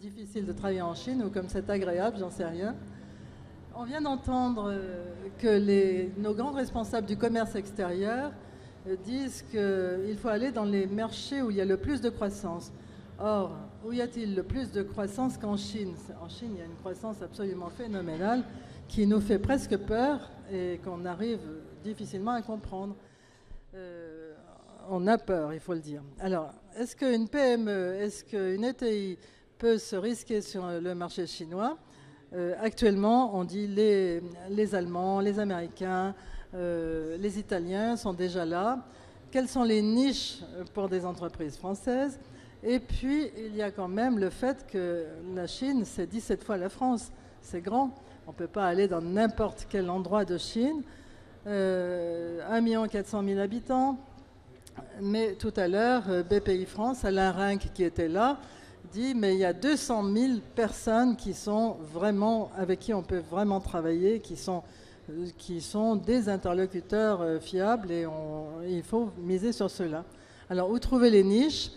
difficile de travailler en Chine ou comme c'est agréable, j'en sais rien. On vient d'entendre que nos grands responsables du commerce extérieur disent qu'il faut aller dans les marchés où il y a le plus de croissance. Or, où y a-t-il le plus de croissance qu'en Chine? En Chine, il y a une croissance absolument phénoménale qui nous fait presque peur et qu'on arrive difficilement à comprendre. On a peur, il faut le dire. Alors, est-ce qu'une PME, est-ce qu'une ETI peut se risquer sur le marché chinois? Actuellement, on dit les Allemands, les Américains, les Italiens sont déjà là. Quelles sont les niches pour des entreprises françaises? Et puis, il y a quand même le fait que la Chine, c'est 17 fois la France. C'est grand. On ne peut pas aller dans n'importe quel endroit de Chine. 1 400 000 habitants. Mais tout à l'heure, BPI France, Alain Rinck qui était là, dit mais il y a 200 000 personnes qui sont vraiment, avec qui on peut vraiment travailler, qui sont des interlocuteurs fiables et il faut miser sur cela. Alors, où trouver les niches?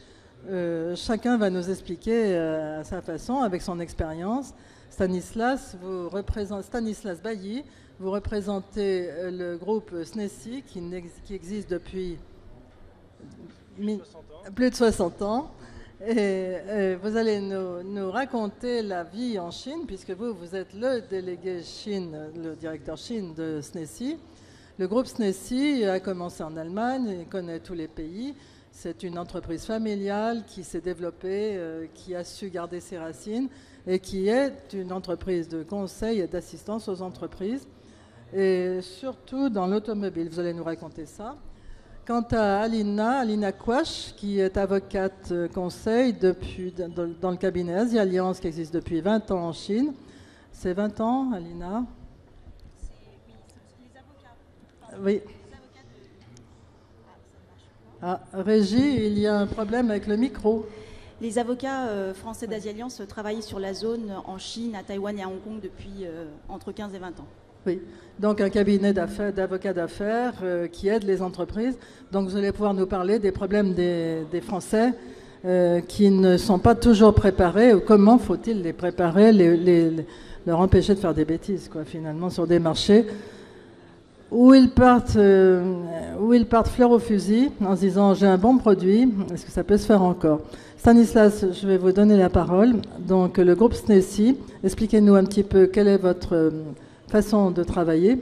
Chacun va nous expliquer à sa façon, avec son expérience. Stanislas Bailly, vous représentez le groupe SNESI qui existe depuis plus de 60 ans. Et vous allez nous raconter la vie en Chine, puisque vous êtes le délégué Chine, le directeur Chine de SNESI. Le groupe SNESI a commencé en Allemagne, il connaît tous les pays. C'est une entreprise familiale qui s'est développée, qui a su garder ses racines et qui est une entreprise de conseil et d'assistance aux entreprises, et surtout dans l'automobile. Vous allez nous raconter ça. Quant à Alina Quach, qui est avocate conseil dans le cabinet Asie Alliance qui existe depuis 20 ans en Chine. C'est 20 ans, Alina? Oui. Ah, Régie, il y a un problème avec le micro. Les avocats français d'Asie Alliance travaillent sur la zone en Chine, à Taïwan et à Hong Kong depuis entre 15 et 20 ans. Oui, donc un cabinet d'avocats d'affaires qui aide les entreprises. Donc vous allez pouvoir nous parler des problèmes des Français qui ne sont pas toujours préparés. Comment faut-il les préparer, leur empêcher de faire des bêtises, quoi, finalement, sur des marchés où ils partent fleur au fusil en se disant j'ai un bon produit, est-ce que ça peut se faire encore? Stanislas, je vais vous donner la parole. Donc le groupe SNESI, expliquez-nous un petit peu quelle est votre façon de travailler,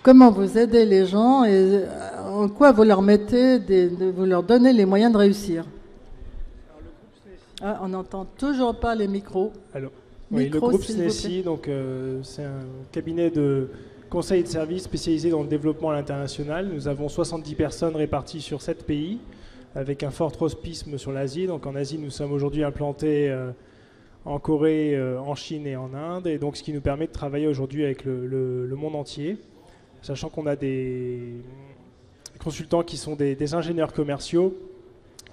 comment vous aidez les gens et en quoi vous leur vous leur donnez les moyens de réussir. Ah, on n'entend toujours pas les micros. Alors, oui, le groupe SNESI, donc c'est un cabinet de conseil et de services spécialisé dans le développement à l'international. Nous avons 70 personnes réparties sur 7 pays, avec un fort tropisme sur l'Asie. Donc en Asie, nous sommes aujourd'hui implantés en Corée, en Chine et en Inde, et donc ce qui nous permet de travailler aujourd'hui avec le monde entier, sachant qu'on a des consultants qui sont des ingénieurs commerciaux,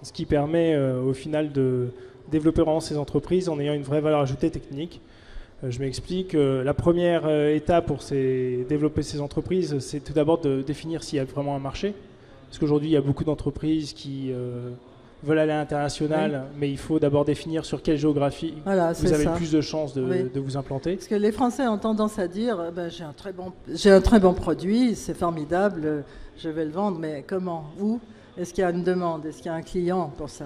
ce qui permet au final de développer vraiment ces entreprises en ayant une vraie valeur ajoutée technique. Je m'explique. La première étape pour développer ces entreprises, c'est tout d'abord de définir s'il y a vraiment un marché, parce qu'aujourd'hui il y a beaucoup d'entreprises qui veulent aller à l'international, oui, mais il faut d'abord définir sur quelle géographie vous avez le plus de chances de vous implanter. Parce que les Français ont tendance à dire j'ai un très bon produit, c'est formidable, je vais le vendre, mais comment? Où? Est-ce qu'il y a une demande? Est-ce qu'il y a un client pour ça?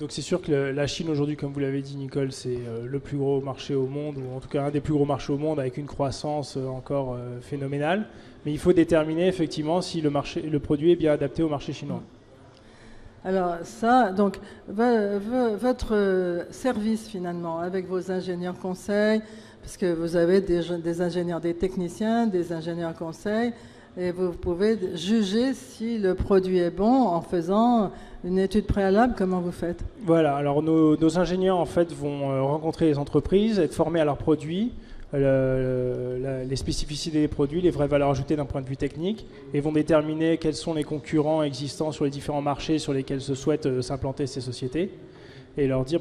Donc c'est sûr que la Chine aujourd'hui, comme vous l'avez dit Nicole, c'est le plus gros marché au monde, ou en tout cas un des plus gros marchés au monde, avec une croissance encore phénoménale. Mais il faut déterminer effectivement si le produit est bien adapté au marché chinois. Alors ça, donc votre service finalement, avec vos ingénieurs conseils, parce que vous avez des ingénieurs, des techniciens, des ingénieurs conseils, et vous pouvez juger si le produit est bon en faisant une étude préalable. Comment vous faites? Voilà, alors nos ingénieurs en fait vont rencontrer les entreprises, être formés à leurs produits, les spécificités des produits, les vraies valeurs ajoutées d'un point de vue technique, et vont déterminer quels sont les concurrents existants sur les différents marchés sur lesquels se souhaitent s'implanter ces sociétés, et leur dire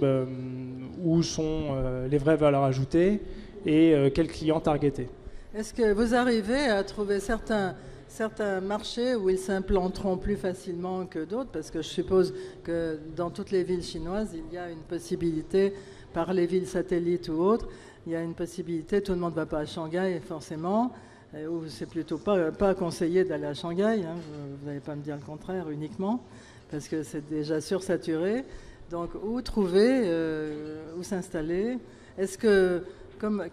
où sont les vraies valeurs ajoutées et quels clients targeter. Est-ce que vous arrivez à trouver certains certains marchés où ils s'implanteront plus facilement que d'autres, parce que je suppose que dans toutes les villes chinoises, il y a une possibilité, par les villes satellites ou autres, il y a une possibilité, tout le monde ne va pas à Shanghai forcément, ou c'est plutôt pas conseillé d'aller à Shanghai, hein, vous n'allez pas me dire le contraire uniquement, parce que c'est déjà sursaturé. Donc où trouver, où s'installer? Est-ce que,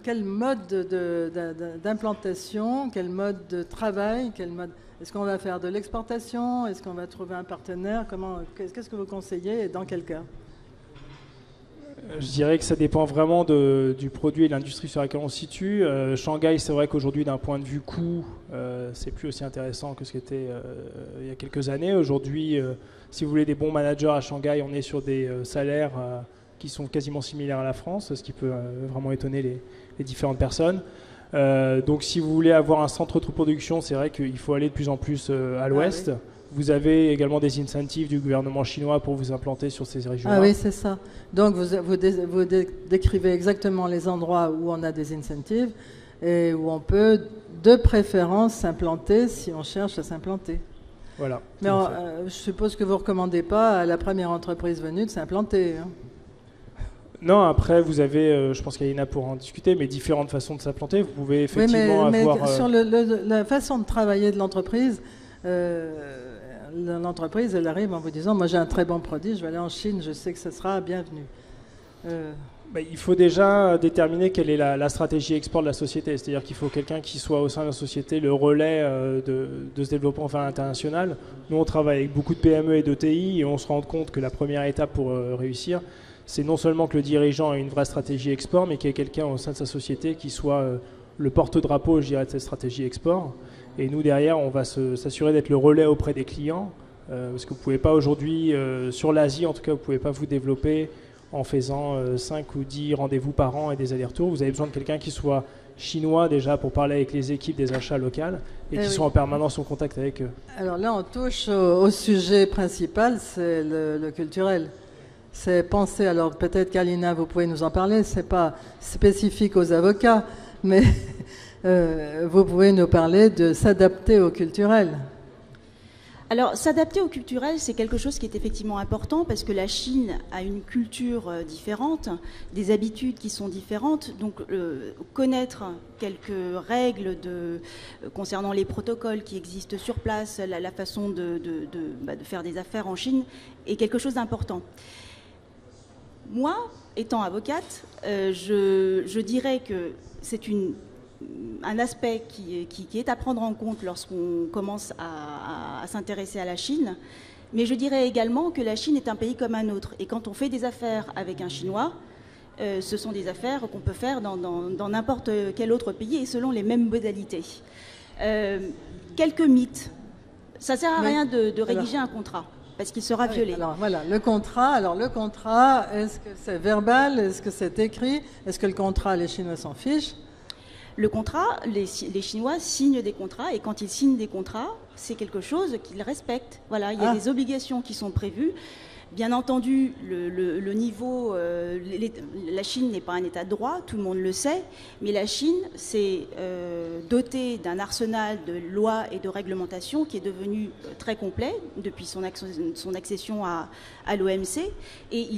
quel mode d'implantation, quel mode de travail, est-ce qu'on va faire de l'exportation? Est-ce qu'on va trouver un partenaire? Qu'est-ce que vous conseillez et dans quel cas? Je dirais que ça dépend vraiment du produit et de l'industrie sur laquelle on se situe. Shanghai, c'est vrai qu'aujourd'hui, d'un point de vue coût, c'est plus aussi intéressant que ce qu'était il y a quelques années. Aujourd'hui, si vous voulez des bons managers à Shanghai, on est sur des salaires qui sont quasiment similaires à la France, ce qui peut vraiment étonner les différentes personnes. Donc si vous voulez avoir un centre de production, c'est vrai qu'il faut aller de plus en plus à l'ouest. Ah, oui. Vous avez également des incentives du gouvernement chinois pour vous implanter sur ces régions-là. Ah oui, c'est ça. Donc vous décrivez exactement les endroits où on a des incentives et où on peut de préférence s'implanter si on cherche à s'implanter. Voilà. Mais je suppose que vous ne recommandez pas à la première entreprise venue de s'implanter. Hein. Non, après, vous avez, je pense qu'Aïna pourra en discuter, mais différentes façons de s'implanter. Vous pouvez effectivement avoir... Mais sur la façon de travailler de l'entreprise, l'entreprise, elle arrive en vous disant, moi j'ai un très bon produit, je vais aller en Chine, je sais que ce sera bienvenu. Il faut déjà déterminer quelle est la stratégie export de la société. C'est-à-dire qu'il faut quelqu'un qui soit au sein de la société le relais de ce développement vers l'international. Nous, on travaille avec beaucoup de PME et d'ETI et on se rend compte que la première étape pour réussir, c'est non seulement que le dirigeant ait une vraie stratégie export, mais qu'il y ait quelqu'un au sein de sa société qui soit le porte-drapeau, je dirais, de cette stratégie export. Et nous, derrière, on va s'assurer d'être le relais auprès des clients, parce que vous ne pouvez pas aujourd'hui, sur l'Asie en tout cas, vous ne pouvez pas vous développer en faisant 5 ou 10 rendez-vous par an et des allers-retours. Vous avez besoin de quelqu'un qui soit chinois déjà pour parler avec les équipes des achats locales et qui soit en permanence en contact avec eux. Alors là, on touche au sujet principal, c'est le culturel. C'est penser, alors peut-être qu'Alina, vous pouvez nous en parler, c'est pas spécifique aux avocats, mais vous pouvez nous parler de s'adapter au culturel. Alors, s'adapter au culturel, c'est quelque chose qui est effectivement important parce que la Chine a une culture différente, des habitudes qui sont différentes. Donc, connaître quelques règles concernant les protocoles qui existent sur place, la façon de faire des affaires en Chine est quelque chose d'important. Moi, étant avocate, je dirais que c'est un aspect qui est à prendre en compte lorsqu'on commence à s'intéresser à la Chine. Mais je dirais également que la Chine est un pays comme un autre. Et quand on fait des affaires avec un Chinois, ce sont des affaires qu'on peut faire dans n'importe quel autre pays et selon les mêmes modalités. Quelques mythes. Ça ne sert à rien de rédiger un contrat. Parce qu'il sera violé. Alors voilà, le contrat, est-ce que c'est verbal, est-ce que c'est écrit, est-ce que le contrat, les Chinois s'en fichent? Le contrat, les Chinois signent des contrats et quand ils signent des contrats, c'est quelque chose qu'ils respectent. Voilà, il y a des obligations qui sont prévues. Bien entendu, le niveau, la Chine n'est pas un état de droit, tout le monde le sait, mais la Chine s'est dotée d'un arsenal de lois et de réglementations qui est devenu très complet depuis son accession à l'OMC. Et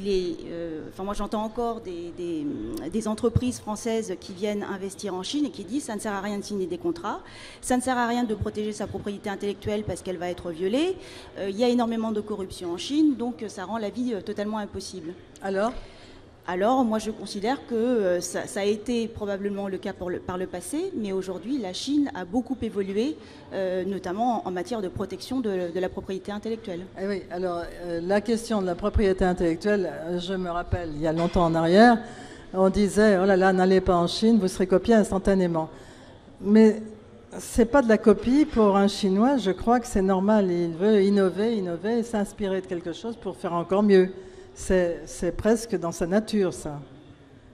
moi j'entends encore des entreprises françaises qui viennent investir en Chine et qui disent ça ne sert à rien de signer des contrats, ça ne sert à rien de protéger sa propriété intellectuelle parce qu'elle va être violée. Il y a énormément de corruption en Chine, donc ça rend la vie totalement impossible. Alors, moi, je considère que ça a été probablement le cas par le passé, mais aujourd'hui, la Chine a beaucoup évolué, notamment en matière de protection de la propriété intellectuelle. Eh oui, alors, la question de la propriété intellectuelle, je me rappelle, il y a longtemps en arrière, on disait, oh là là, n'allez pas en Chine, vous serez copié instantanément. Mais c'est pas de la copie pour un Chinois, je crois que c'est normal. Il veut innover et s'inspirer de quelque chose pour faire encore mieux. C'est presque dans sa nature, ça.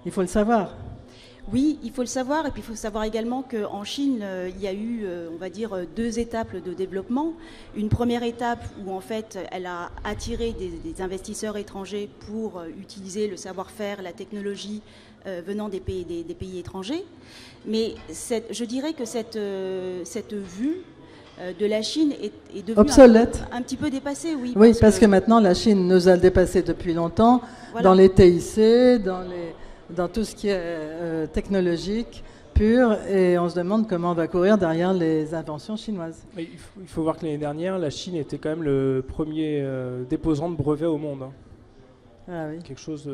Il faut le savoir. Oui, il faut le savoir. Et puis il faut savoir également qu'en Chine, il y a eu, on va dire, 2 étapes de développement. Une première étape où, en fait, elle a attiré des investisseurs étrangers pour utiliser le savoir-faire, la technologie venant des pays étrangers. Mais je dirais que cette vue de la Chine est devenu obsolète. Un petit peu dépassé, oui. Oui, parce que maintenant, la Chine nous a dépassé depuis longtemps, voilà, dans les TIC, dans tout ce qui est technologique, pur, et on se demande comment on va courir derrière les inventions chinoises. Il faut voir que l'année dernière, la Chine était quand même le premier déposant de brevets au monde. Hein. Ah oui. Quelque chose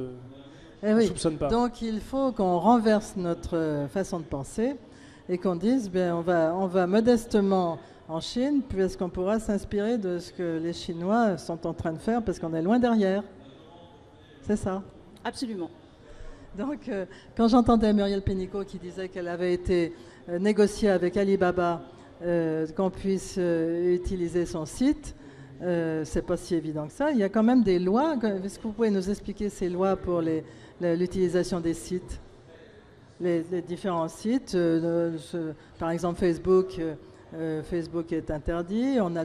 qu'on ne soupçonne pas. Donc il faut qu'on renverse notre façon de penser et qu'on dise, bien, on va modestement en Chine, puisqu'on pourra s'inspirer de ce que les Chinois sont en train de faire, parce qu'on est loin derrière. C'est ça. Absolument. Donc, quand j'entendais Muriel Pénicaud qui disait qu'elle avait été négociée avec Alibaba qu'on puisse utiliser son site, c'est pas si évident que ça. Il y a quand même des lois. Est-ce que vous pouvez nous expliquer ces lois pour l'utilisation des sites, les différents sites par exemple, Facebook. Facebook est interdit. On a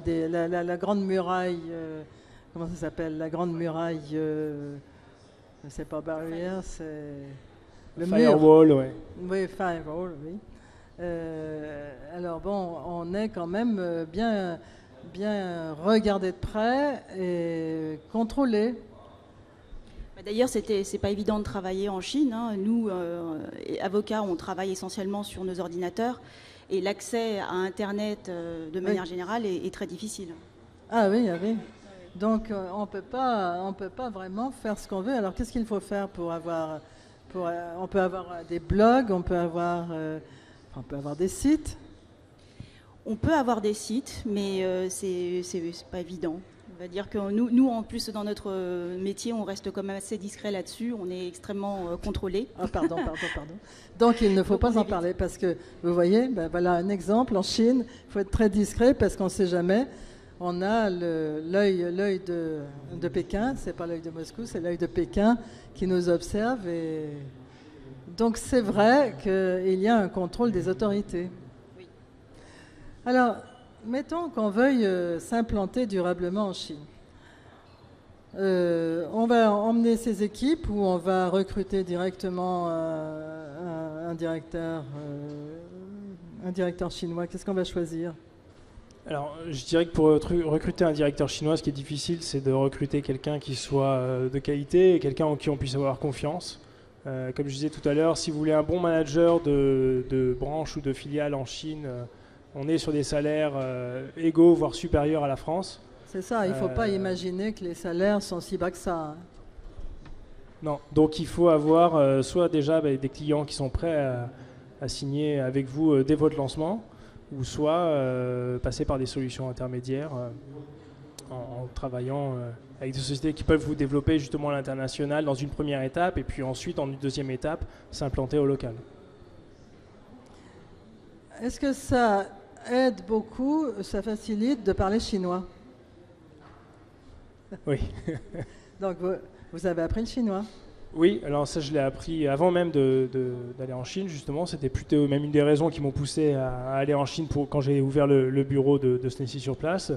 la grande muraille. Comment ça s'appelle? La grande muraille. C'est pas barrière, c'est le firewall, mur. Ouais. Oui, firewall, oui. Alors bon, on est quand même bien regardé de près et contrôlé. D'ailleurs, c'est pas évident de travailler en Chine. Hein. Nous, avocats, on travaille essentiellement sur nos ordinateurs et l'accès à Internet, de manière générale, est très difficile. Ah oui, ah oui. Donc on peut pas vraiment faire ce qu'on veut. Alors qu'est-ce qu'il faut faire pour avoir on peut avoir des blogs, on peut avoir des sites. On peut avoir des sites, mais c'est pas évident. On va dire que nous, en plus, dans notre métier, on reste quand même assez discret là-dessus. On est extrêmement contrôlé. Ah, pardon. Donc il ne faut pas en parler parce que vous voyez, voilà un exemple en Chine. Il faut être très discret parce qu'on ne sait jamais. On a l'œil de Pékin, c'est pas l'œil de Moscou, c'est l'œil de Pékin qui nous observe. Et donc c'est vrai qu'il y a un contrôle des autorités. Oui. Alors, mettons qu'on veuille s'implanter durablement en Chine. On va emmener ces équipes ou on va recruter directement un directeur chinois. Qu'est-ce qu'on va choisir ? Alors, je dirais que pour recruter un directeur chinois, ce qui est difficile, c'est de recruter quelqu'un qui soit de qualité et quelqu'un en qui on puisse avoir confiance. Comme je disais tout à l'heure, si vous voulez un bon manager de branche ou de filiale en Chine, on est sur des salaires égaux, voire supérieurs à la France. C'est ça, il ne faut pas imaginer que les salaires sont si bas que ça. Hein. Non, donc il faut avoir soit déjà des clients qui sont prêts à signer avec vous dès votre lancement, ou soit passer par des solutions intermédiaires en travaillant avec des sociétés qui peuvent vous développer justement à l'international dans une première étape et puis ensuite en une deuxième étape s'implanter au local. Est-ce que ça aide beaucoup, ça facilite de parler chinois? Oui. Donc vous avez appris le chinois? Oui, alors ça je l'ai appris avant même d'aller en Chine justement. C'était plutôt même une des raisons qui m'ont poussé à aller en Chine quand j'ai ouvert le bureau de Snecy sur place.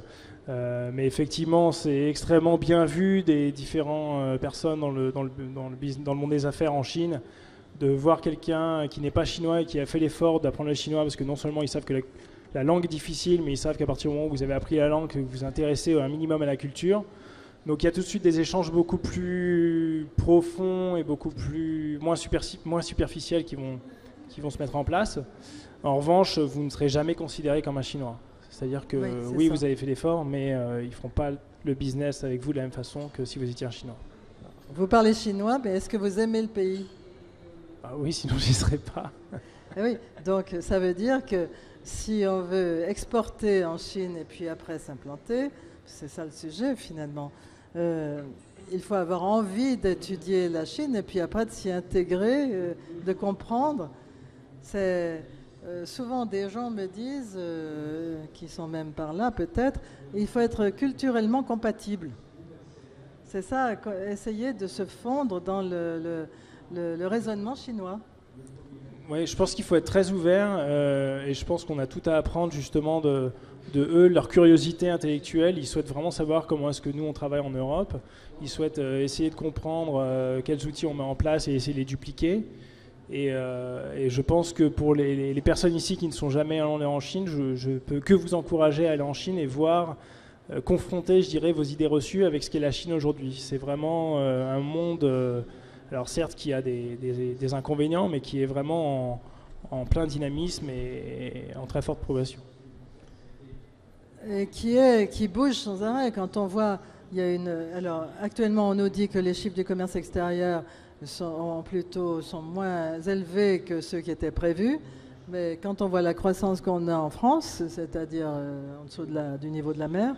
Mais effectivement, c'est extrêmement bien vu des différentes personnes dans le monde des affaires en Chine, de voir quelqu'un qui n'est pas chinois et qui a fait l'effort d'apprendre le chinois, parce que non seulement ils savent que la langue est difficile, mais ils savent qu'à partir du moment où vous avez appris la langue, que vous vous intéressez un minimum à la culture. Donc il y a tout de suite des échanges beaucoup plus profonds et beaucoup moins superficiels qui vont se mettre en place. En revanche, vous ne serez jamais considéré comme un Chinois. C'est-à-dire que oui vous avez fait l'effort, mais ils ne feront pas le business avec vous de la même façon que si vous étiez un Chinois. Vous parlez chinois, mais est-ce que vous aimez le pays? Oui, sinon j'y serais pas. Oui, donc ça veut dire que si on veut exporter en Chine et puis après s'implanter, c'est ça le sujet finalement. Il faut avoir envie d'étudier la Chine et puis après de s'y intégrer, de comprendre. Souvent des gens me disent, qui sont même par là peut-être, il faut être culturellement compatible. C'est ça, essayer de se fondre dans le raisonnement chinois. Oui, je pense qu'il faut être très ouvert et je pense qu'on a tout à apprendre justement de eux, leur curiosité intellectuelle. Ils souhaitent vraiment savoir comment est-ce que nous on travaille en Europe. Ils souhaitent essayer de comprendre quels outils on met en place et essayer de les dupliquer. Et je pense que pour les personnes ici qui ne sont jamais allées en Chine, je peux que vous encourager à aller en Chine et voir, confronter, je dirais, vos idées reçues avec ce qu'est la Chine aujourd'hui. C'est vraiment un monde, alors certes qui a des inconvénients, mais qui est vraiment en plein dynamisme et en très forte progression. Et qui bouge sans arrêt. Quand on voit, alors actuellement on nous dit que les chiffres du commerce extérieur sont moins élevés que ceux qui étaient prévus, mais quand on voit la croissance qu'on a en France, c'est-à-dire en dessous du niveau de la mer,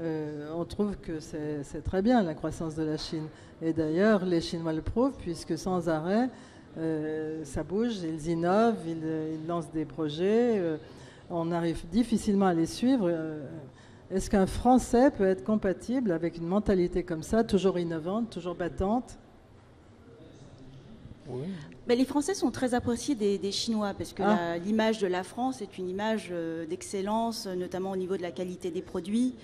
on trouve que c'est très bien la croissance de la Chine. Et d'ailleurs, les Chinois le prouvent, puisque sans arrêt, ça bouge, ils innovent, ils lancent des projets, on arrive difficilement à les suivre. Est-ce qu'un Français peut être compatible avec une mentalité comme ça, toujours innovante, toujours battante ? Oui. Ben, les Français sont très appréciés des Chinois parce que l'image de la France est une image d'excellence, notamment au niveau de la qualité des produits.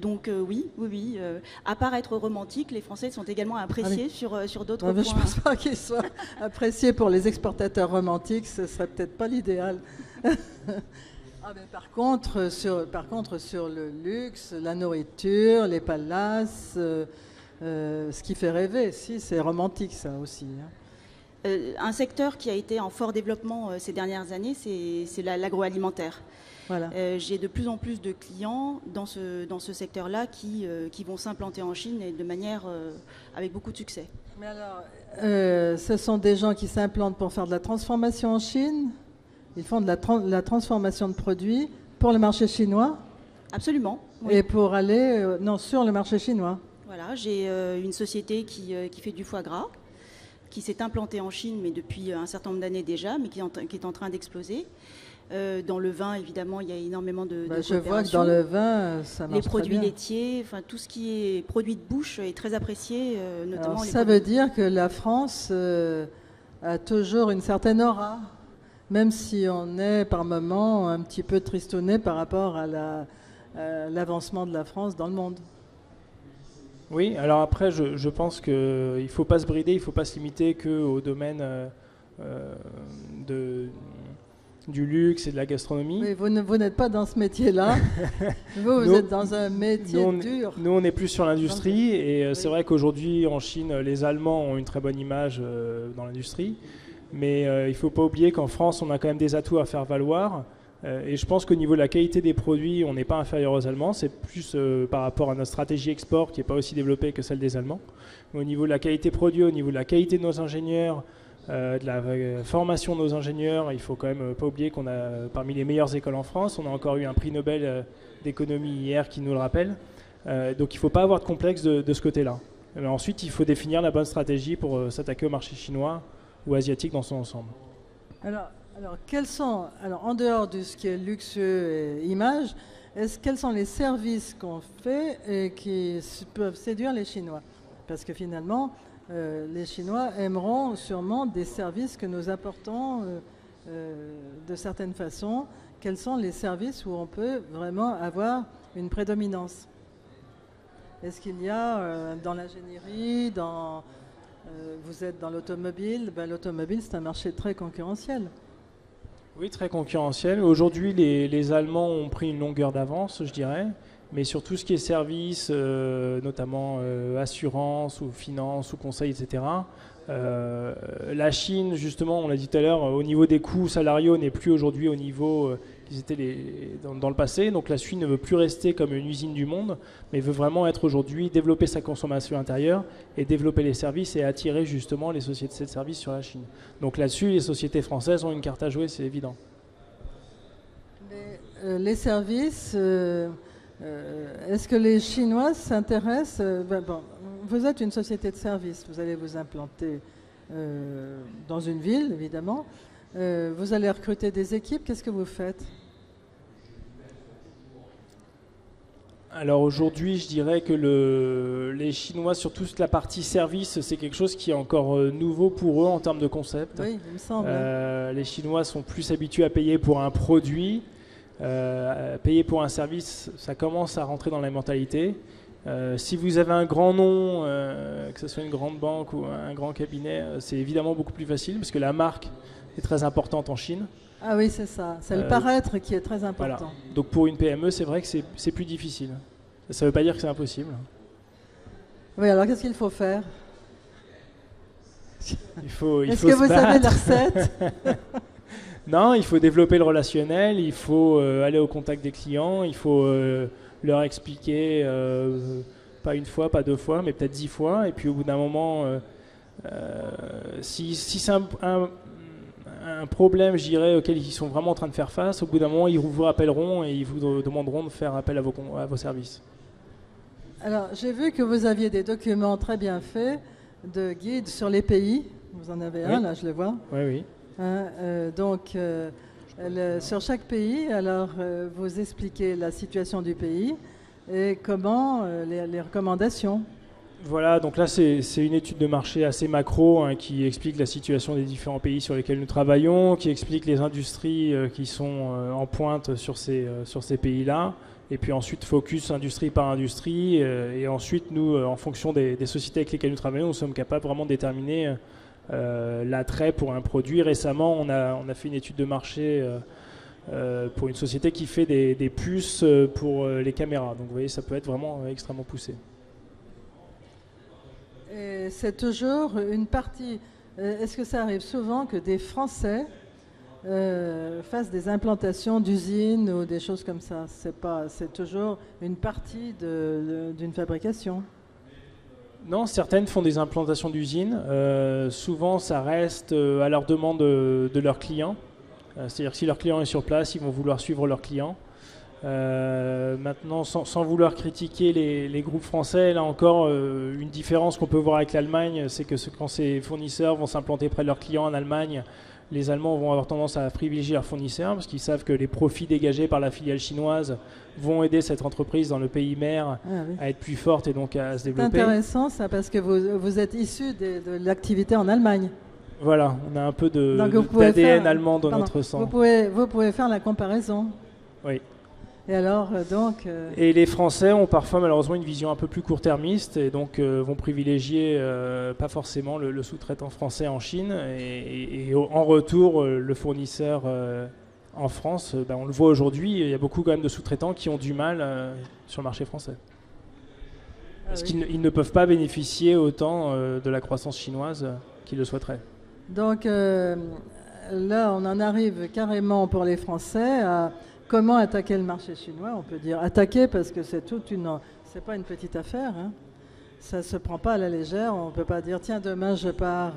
Donc oui. À part être romantique, les Français sont également appréciés sur d'autres points. Je ne pense pas qu'ils soient appréciés pour les exportateurs romantiques, ce ne serait peut-être pas l'idéal. Mais par contre, sur le luxe, la nourriture, les palaces, ce qui fait rêver, c'est romantique ça aussi. Un secteur qui a été en fort développement ces dernières années, c'est l'agroalimentaire. Voilà. J'ai de plus en plus de clients dans ce secteur-là qui vont s'implanter en Chine et de manière avec beaucoup de succès. Mais alors, ce sont des gens qui s'implantent pour faire de la transformation en Chine ? Ils font de la transformation de produits pour le marché chinois ? Absolument. Oui. Et pour aller sur le marché chinois ? Voilà, j'ai une société qui fait du foie gras, qui s'est implantée en Chine, mais depuis un certain nombre d'années déjà, mais qui est en train d'exploser. Dans le vin, évidemment, il y a énormément de je vois que dans le vin, ça marche les produits très bien. laitiers, enfin tout ce qui est produits de bouche est très apprécié, notamment. Alors, ça veut dire que la France a toujours une certaine aura, même si on est par moments un petit peu tristonné par rapport à l'avancement de la France dans le monde. Oui, alors après, je pense qu'il ne faut pas se brider, il ne faut pas se limiter qu'au domaine du luxe et de la gastronomie. Mais vous n'êtes pas dans ce métier-là. Vous êtes dans un métier dur. Nous, on est plus sur l'industrie. Et c'est vrai qu'aujourd'hui, en Chine, les Allemands ont une très bonne image dans l'industrie. Mais il ne faut pas oublier qu'en France, on a quand même des atouts à faire valoir. Et je pense qu'au niveau de la qualité des produits, on n'est pas inférieur aux Allemands. C'est plus par rapport à notre stratégie export qui n'est pas aussi développée que celle des Allemands. Mais au niveau de la qualité produit, au niveau de la qualité de nos ingénieurs, de la formation de nos ingénieurs, il ne faut quand même pas oublier qu'on a parmi les meilleures écoles en France. On a encore eu un prix Nobel d'économie hier qui nous le rappelle. Donc il ne faut pas avoir de complexe de ce côté-là. Mais ensuite, il faut définir la bonne stratégie pour s'attaquer au marché chinois ou asiatique dans son ensemble. Alors, en dehors de ce qui est luxueux et image, quels sont les services qu'on fait et qui peuvent séduire les Chinois ? Parce que finalement, les Chinois aimeront sûrement des services que nous apportons de certaines façons. Quels sont les services où on peut vraiment avoir une prédominance ? Est-ce qu'il y a dans l'ingénierie, vous êtes dans l'automobile ? L'automobile, c'est un marché très concurrentiel. Oui, très concurrentiel. Aujourd'hui, les Allemands ont pris une longueur d'avance, je dirais. Mais sur tout ce qui est services, notamment assurance ou finance ou conseil, etc., la Chine, justement, on l'a dit tout à l'heure, au niveau des coûts salariaux, n'est plus aujourd'hui au niveau qu'ils étaient dans le passé. Donc la Chine ne veut plus rester comme une usine du monde, mais veut vraiment être aujourd'hui, développer sa consommation intérieure et développer les services et attirer justement les sociétés de services sur la Chine. Donc là-dessus, les sociétés françaises ont une carte à jouer, c'est évident. Mais, les services... est-ce que les Chinois s'intéressent vous êtes une société de services, vous allez vous implanter dans une ville, évidemment. Vous allez recruter des équipes, qu'est-ce que vous faites ? Alors aujourd'hui, je dirais que les Chinois, sur toute la partie service, c'est quelque chose qui est encore nouveau pour eux en termes de concept. Oui, il me semble. Les Chinois sont plus habitués à payer pour un produit. Payer pour un service, ça commence à rentrer dans la mentalité. Si vous avez un grand nom, que ce soit une grande banque ou un grand cabinet, c'est évidemment beaucoup plus facile parce que la marque est très importante en Chine. Ah oui, c'est ça. C'est le paraître qui est très important. Voilà. Donc pour une PME, c'est vrai que c'est plus difficile. Ça ne veut pas dire que c'est impossible. Oui, alors qu'est-ce qu'il faut faire? Est-ce que vous savez la recette? Non, il faut développer le relationnel, il faut aller au contact des clients, il faut leur expliquer, pas une fois, pas deux fois, mais peut-être 10 fois. Et puis au bout d'un moment, si c'est un problème, je dirais, auquel ils sont vraiment en train de faire face, au bout d'un moment, ils vous rappelleront et ils vous demanderont de faire appel à vos services. Alors, j'ai vu que vous aviez des documents très bien faits de guides sur les pays. Vous en avez un, là, je le vois. Oui. Donc, sur chaque pays, alors, vous expliquez la situation du pays et comment les recommandations. Voilà, donc là, c'est une étude de marché assez macro qui explique la situation des différents pays sur lesquels nous travaillons, qui explique les industries qui sont en pointe sur ces pays-là. Et puis ensuite, focus industrie par industrie. Et ensuite, nous, en fonction des sociétés avec lesquelles nous travaillons, nous sommes capables vraiment de déterminer l'attrait pour un produit. Récemment, on a fait une étude de marché pour une société qui fait des puces pour les caméras. Donc vous voyez, ça peut être vraiment extrêmement poussé. Et c'est toujours une partie... Est-ce que ça arrive souvent que des Français fassent des implantations d'usines ou des choses comme ça? C'est toujours une partie d'une fabrication. Non, certaines font des implantations d'usines. Souvent, ça reste à leur demande de leurs clients. C'est-à-dire que si leur client est sur place, ils vont vouloir suivre leurs clients. Maintenant, sans vouloir critiquer les groupes français, là encore, une différence qu'on peut voir avec l'Allemagne, c'est que quand ces fournisseurs vont s'implanter près de leurs clients en Allemagne, les Allemands vont avoir tendance à privilégier leurs fournisseurs parce qu'ils savent que les profits dégagés par la filiale chinoise vont aider cette entreprise dans le pays mère à être plus forte et donc à se développer. C'est intéressant ça parce que vous êtes issu de l'activité en Allemagne. Voilà, on a un peu d'ADN allemand dans notre sang. Vous pouvez faire la comparaison. Oui. Et alors, Et les Français ont parfois malheureusement une vision un peu plus court-termiste et donc vont privilégier pas forcément le sous-traitant français en Chine et en retour le fournisseur en France. On le voit aujourd'hui, il y a beaucoup quand même de sous-traitants qui ont du mal sur le marché français. Parce qu'ils ne peuvent pas bénéficier autant de la croissance chinoise qu'ils le souhaiteraient. Donc là, on en arrive carrément pour les Français à... Comment attaquer le marché chinois? On peut dire attaquer parce que c'est c'est pas une petite affaire. Hein. Ça se prend pas à la légère. On peut pas dire tiens demain je pars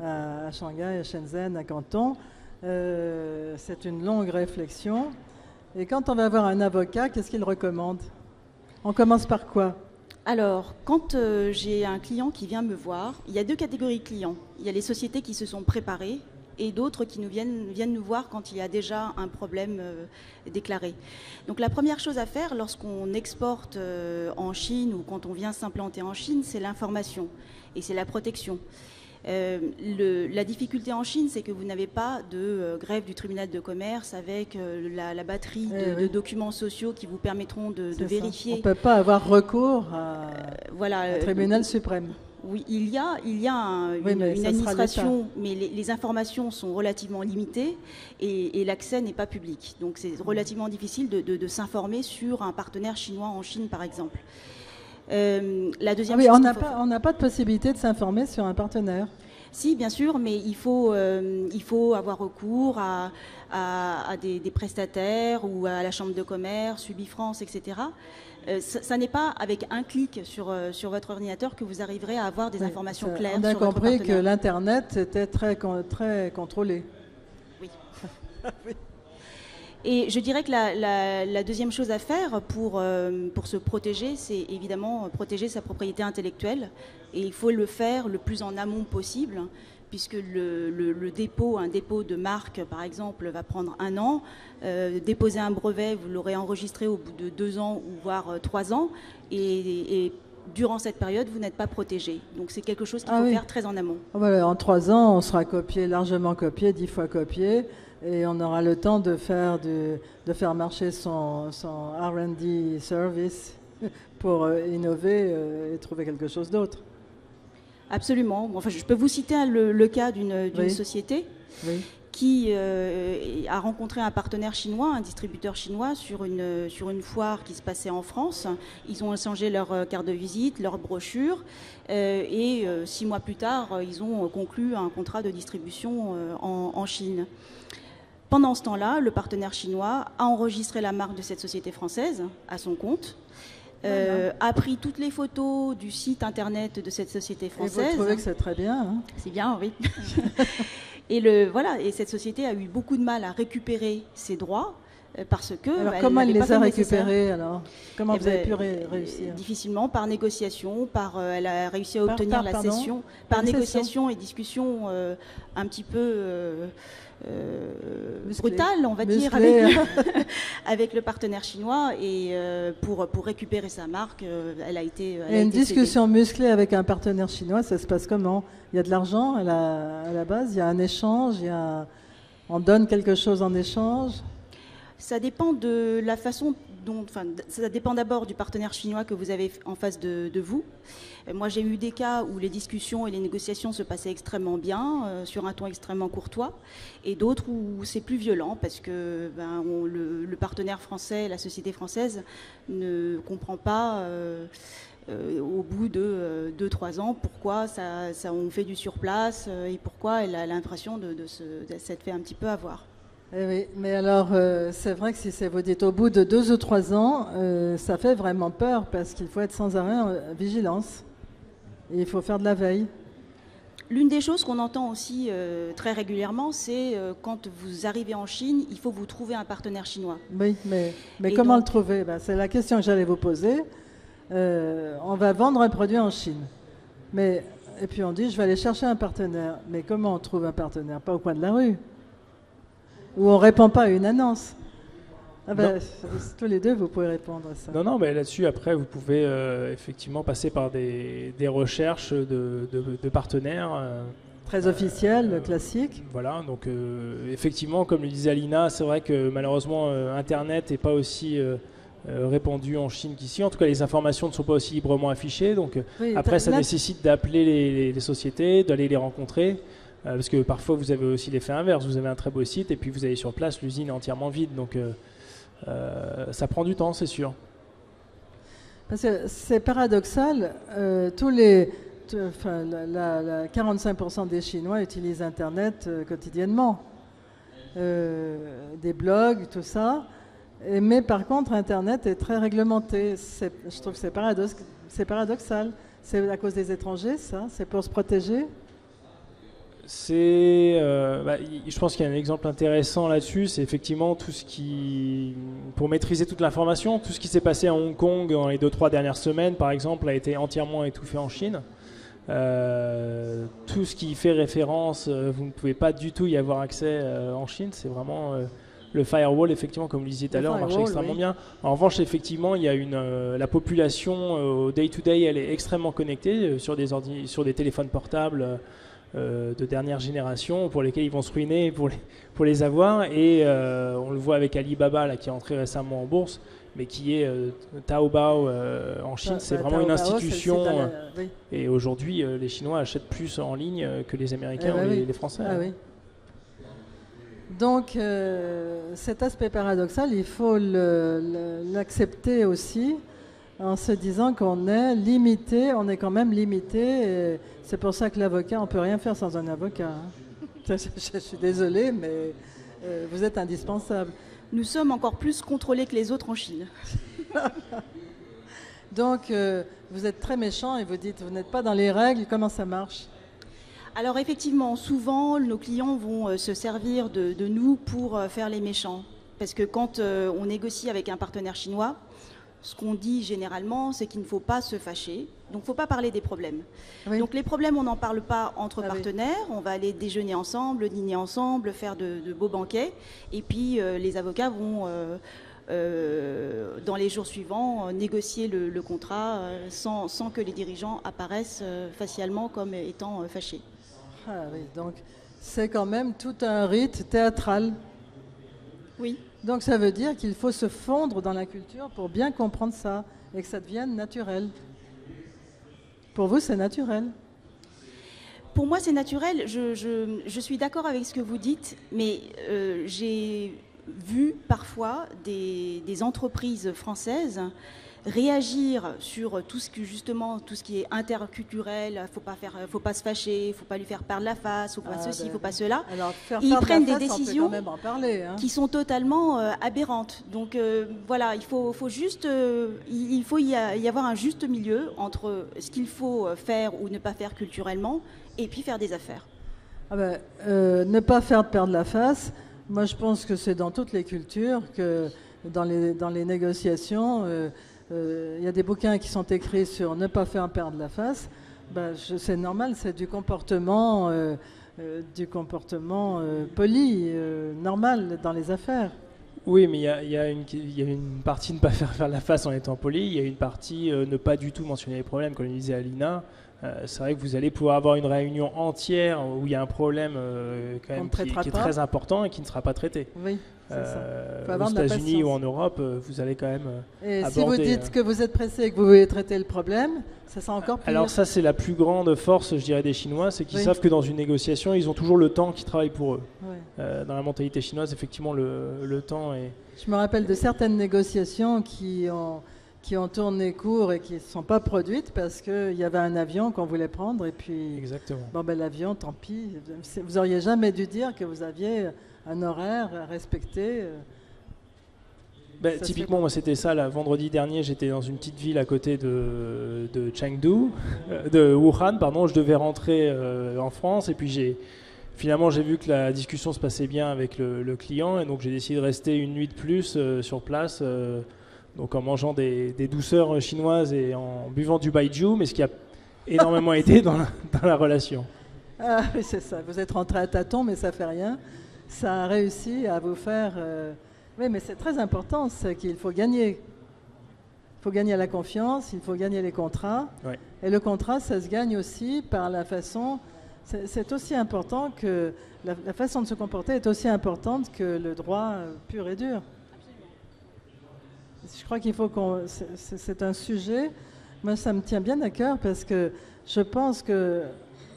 à Shanghai, à Shenzhen, à Canton. C'est une longue réflexion. Et quand on va voir un avocat, qu'est-ce qu'il recommande? On commence par quoi? Alors, quand j'ai un client qui vient me voir, il y a deux catégories de clients. Il y a les sociétés qui se sont préparées et d'autres qui viennent nous voir quand il y a déjà un problème déclaré. Donc la première chose à faire lorsqu'on exporte en Chine ou quand on vient s'implanter en Chine, c'est l'information et c'est la protection. La difficulté en Chine, c'est que vous n'avez pas de greffe du tribunal de commerce avec la batterie de documents sociaux qui vous permettront de vérifier. On ne peut pas avoir recours au tribunal suprême. Oui, il y a une administration, mais les informations sont relativement limitées et l'accès n'est pas public. Donc c'est relativement difficile de s'informer sur un partenaire chinois en Chine, par exemple. La deuxième chose, on n'a pas de possibilité de s'informer sur un partenaire. Si, bien sûr, mais il faut avoir recours à des prestataires ou à la chambre de commerce, Ubifrance, etc. Ça n'est pas avec un clic sur votre ordinateur que vous arriverez à avoir des informations claires sur votre partenaire. On a compris que l'Internet était très contrôlé. Oui. Oui. Et je dirais que la deuxième chose à faire pour se protéger, c'est évidemment protéger sa propriété intellectuelle. Et il faut le faire le plus en amont possible, puisque un dépôt de marque, par exemple, va prendre 1 an. Déposer un brevet, vous l'aurez enregistré au bout de 2 ans ou voire 3 ans. Et durant cette période, vous n'êtes pas protégé. Donc c'est quelque chose qu'il faut faire très en amont. En 3 ans, on sera largement copié, 10 fois copié. Et on aura le temps de faire marcher son R&D service pour innover et trouver quelque chose d'autre. Absolument. Enfin, je peux vous citer le cas d'une société qui a rencontré un partenaire chinois, un distributeur chinois, sur une foire qui se passait en France. Ils ont échangé leur carte de visite, leur brochure, et 6 mois plus tard, ils ont conclu un contrat de distribution en Chine. Pendant ce temps-là, le partenaire chinois a enregistré la marque de cette société française à son compte, a pris toutes les photos du site internet de cette société française. Et vous trouvez que c'est très bien, hein? C'est bien, oui. Et cette société a eu beaucoup de mal à récupérer ses droits parce que... Alors comment elle les a récupérés alors? Comment vous avez pu réussir? Difficilement, par négociation, elle a réussi à obtenir la cession, par négociation et discussion un petit peu... brutale, on va dire, avec le partenaire chinois, et pour récupérer sa marque, elle a été... Et une discussion musclée avec un partenaire chinois, ça se passe comment? Il y a de l'argent à la base, il y a un échange, on donne quelque chose en échange? Ça dépend de la façon dont... Enfin, ça dépend d'abord du partenaire chinois que vous avez en face de vous. Moi, j'ai eu des cas où les discussions et les négociations se passaient extrêmement bien, sur un ton extrêmement courtois, et d'autres où c'est plus violent, parce que le partenaire français, la société française, ne comprend pas, au bout de 2-3 ans, pourquoi on fait du surplace, et pourquoi elle a l'impression de s'être fait un petit peu avoir. Eh oui, mais alors, c'est vrai que si vous dites au bout de 2 ou 3 ans, ça fait vraiment peur, parce qu'il faut être sans arrêt en vigilance. Et il faut faire de la veille. L'une des choses qu'on entend aussi très régulièrement, c'est quand vous arrivez en Chine, il faut vous trouver un partenaire chinois. Oui, mais comment le trouver? C'est la question que j'allais vous poser. On va vendre un produit en Chine. Et puis on dit, je vais aller chercher un partenaire. Mais comment on trouve un partenaire? Pas au coin de la rue. Ou on ne répond pas à une annonce. Tous les deux, vous pouvez répondre à ça. Non, mais là-dessus, après, vous pouvez effectivement passer par des recherches de partenaires. Très officielles, classiques. Voilà, donc effectivement, comme le disait Alina, c'est vrai que malheureusement, Internet n'est pas aussi répandu en Chine qu'ici. En tout cas, les informations ne sont pas aussi librement affichées. Donc après, ça nécessite d'appeler les sociétés, d'aller les rencontrer. Parce que parfois, vous avez aussi l'effet inverse. Vous avez un très beau site et puis vous allez sur place, l'usine est entièrement vide. Donc ça prend du temps, c'est sûr. Parce que c'est paradoxal. 45% des Chinois utilisent Internet quotidiennement. Des blogs, tout ça. Mais par contre, Internet est très réglementé. Je trouve que c'est paradoxal. C'est à cause des étrangers, ça? C'est pour se protéger? Je pense qu'il y a un exemple intéressant là-dessus, c'est effectivement pour maîtriser toute l'information, tout ce qui s'est passé à Hong Kong dans les 2-3 dernières semaines, par exemple, a été entièrement étouffé en Chine. Tout ce qui fait référence, vous ne pouvez pas du tout y avoir accès en Chine, c'est vraiment le firewall, effectivement, comme vous le disiez tout à l'heure, marche extrêmement bien. En revanche, effectivement, il y a la population au day-to-day, elle est extrêmement connectée sur des téléphones portables. De dernière génération pour lesquels ils vont se ruiner pour les avoir, et on le voit avec Alibaba là, qui est entré récemment en bourse, mais qui est Taobao en Chine. C'est vraiment une institution, et aujourd'hui les Chinois achètent plus en ligne que les Américains ou les Français. Oui. Donc cet aspect paradoxal, il faut l'accepter aussi, en se disant qu'on est limité, on est quand même limité. C'est pour ça que l'avocat, on ne peut rien faire sans un avocat. Je suis désolée, mais vous êtes indispensable. Nous sommes encore plus contrôlés que les autres en Chine. Donc, vous êtes très méchant et vous dites, vous n'êtes pas dans les règles, comment ça marche? Alors effectivement, souvent, nos clients vont se servir de nous pour faire les méchants. Parce que quand on négocie avec un partenaire chinois, ce qu'on dit généralement, c'est qu'il ne faut pas se fâcher. Donc, il ne faut pas parler des problèmes. Oui. Donc, les problèmes, on n'en parle pas entre partenaires. Oui. On va aller déjeuner ensemble, dîner ensemble, faire de beaux banquets. Et puis, les avocats vont, dans les jours suivants, négocier le contrat sans que les dirigeants apparaissent facialement comme étant fâchés. Ah oui, donc c'est quand même tout un rite théâtral. Oui. Donc ça veut dire qu'il faut se fondre dans la culture pour bien comprendre ça et que ça devienne naturel. Pour vous, c'est naturel? Pour moi, c'est naturel. Je suis d'accord avec ce que vous dites, mais j'ai vu parfois des entreprises françaises réagir sur tout ce qui est interculturel. Faut pas se fâcher, faut pas lui faire perdre la face, faut pas ceci, faut pas cela. Alors, ils prennent des décisions on peut quand même en parler, hein, qui sont totalement aberrantes. Donc voilà, il faut juste, il faut y avoir un juste milieu entre ce qu'il faut faire ou ne pas faire culturellement et puis faire des affaires. Ne pas faire perdre la face. Moi, je pense que c'est dans toutes les cultures que dans les négociations. Il y a des bouquins qui sont écrits sur ne pas faire perdre la face. C'est normal, c'est du comportement poli, normal dans les affaires. Oui, mais il y a une partie ne pas faire perdre la face en étant poli, il y a une partie ne pas du tout mentionner les problèmes, comme le disait Alina. C'est vrai que vous allez pouvoir avoir une réunion entière où il y a un problème quand même qui est très important et qui ne sera pas traité. Oui. Aux États-Unis ou en Europe, vous allez quand même et aborder... si vous dites que vous êtes pressé et que vous voulez traiter le problème, ça sera encore plus... Alors ça, c'est la plus grande force, je dirais, des Chinois, c'est qu'ils savent que dans une négociation, ils ont toujours le temps qui travaille pour eux. Oui. Dans la mentalité chinoise, effectivement, le temps est... Je me rappelle de certaines négociations qui ont tourné court et qui ne sont pas produites parce qu'il y avait un avion qu'on voulait prendre et puis... Exactement. L'avion, tant pis. Vous n'auriez jamais dû dire que vous aviez un horaire à respecter. Typiquement, moi, c'était ça. Vendredi dernier, j'étais dans une petite ville à côté de Chengdu, de Wuhan, pardon. Je devais rentrer en France et puis finalement, j'ai vu que la discussion se passait bien avec le client et donc j'ai décidé de rester une nuit de plus sur place. Donc en mangeant des douceurs chinoises et en buvant du baijiu, mais ce qui a énormément aidé dans la relation. Ah oui, c'est ça. Vous êtes rentré à tâtons, mais ça fait rien. Ça a réussi à vous faire... Oui, mais c'est très important, c'est qu'il faut gagner. Il faut gagner la confiance, il faut gagner les contrats. Ouais. Et le contrat, ça se gagne aussi par la façon... C'est aussi important que... La façon de se comporter est aussi importante que le droit pur et dur. Je crois qu'il faut c'est un sujet, moi ça me tient bien à cœur parce que je pense que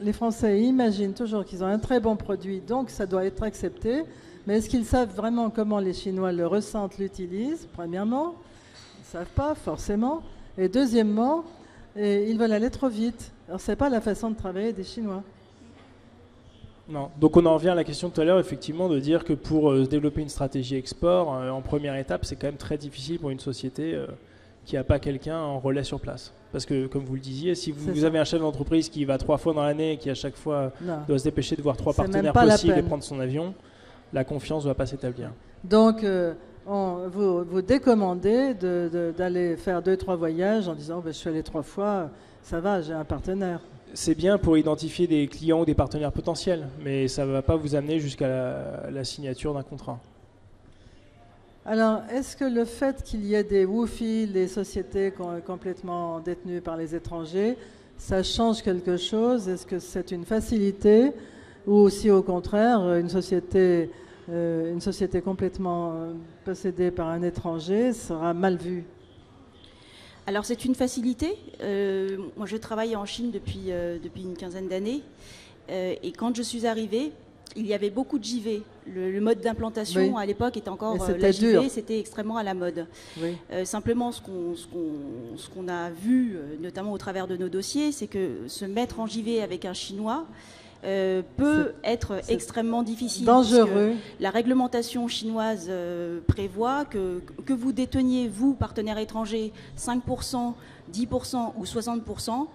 les Français imaginent toujours qu'ils ont un très bon produit, donc ça doit être accepté, mais est-ce qu'ils savent vraiment comment les Chinois le ressentent, l'utilisent? Premièrement, ils ne savent pas forcément, et deuxièmement, ils veulent aller trop vite. Alors c'est pas la façon de travailler des Chinois. Non. Donc on en revient à la question tout à l'heure, effectivement, de dire que pour développer une stratégie export, en première étape, c'est quand même très difficile pour une société qui n'a pas quelqu'un en relais sur place. Parce que, comme vous le disiez, si vous avez un chef d'entreprise qui va 3 fois dans l'année et qui à chaque fois doit se dépêcher de voir 3 partenaires possibles et prendre son avion, la confiance ne va pas s'établir. Donc vous décommandez d'aller faire 2-3 voyages en disant je suis allé 3 fois, ça va, j'ai un partenaire. C'est bien pour identifier des clients ou des partenaires potentiels, mais ça ne va pas vous amener jusqu'à la signature d'un contrat. Alors, est-ce que le fait qu'il y ait des WOFI, les sociétés complètement détenues par les étrangers, ça change quelque chose? Est-ce que c'est une facilité ou aussi au contraire, une société complètement possédée par un étranger sera mal vue? Alors c'est une facilité. Moi je travaille en Chine depuis une quinzaine d'années et quand je suis arrivée, il y avait beaucoup de JV. Le mode d'implantation à l'époque était encore la JV, c'était extrêmement à la mode. Oui. Simplement ce qu'on a vu, notamment au travers de nos dossiers, c'est que se mettre en JV avec un Chinois peut être extrêmement difficile. Dangereux. La réglementation chinoise prévoit que vous déteniez, vous, partenaire étranger, 5%, 10% ou 60%,